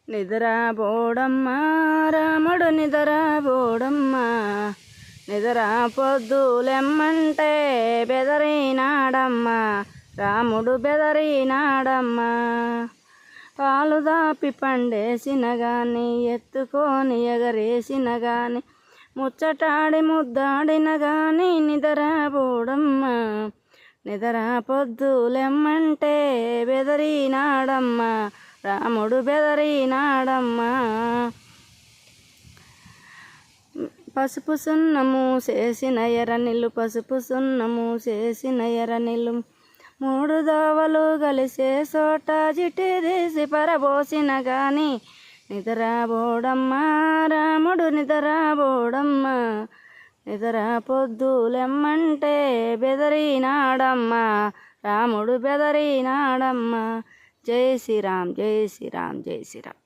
నిద్రపోడమ్మా రాముడు నిద్రపోడమ్మా, నిద్ర పొద్దులెమ్మంటే బెదరినాడమ్మా, రాముడు బెదరినాడమ్మా. పాలు దాపి పండేసిన గాని, ఎత్తుకొని ఎగరేసిన గాని, ముచ్చటాడి ముద్దాడిన గాని నిద్రపోడమ్మా, నిద్ర పొద్దులెమ్మంటే బెదరినాడమ్మా, రాముడు బెదరినాడమ్మా. పసుపు సున్నము చేసిన ఎర్రనిల్లు, పసుపు సున్నము చేసిన ఎర్రనిల్లు, మూడు దోవలు కలిసే చోట జిట్టి తీసి పరబోసిన గాని నిద్రపోడమ్మా, రాముడు నిద్రపోడమ్మా, నిద్ర పొద్దులెమ్మంటే బెదరినాడమ్మా, రాముడు బెదరినాడమ్మా. జై శ్రీరామ్, జై శ్రీరామ్, జై శ్రీరామ్.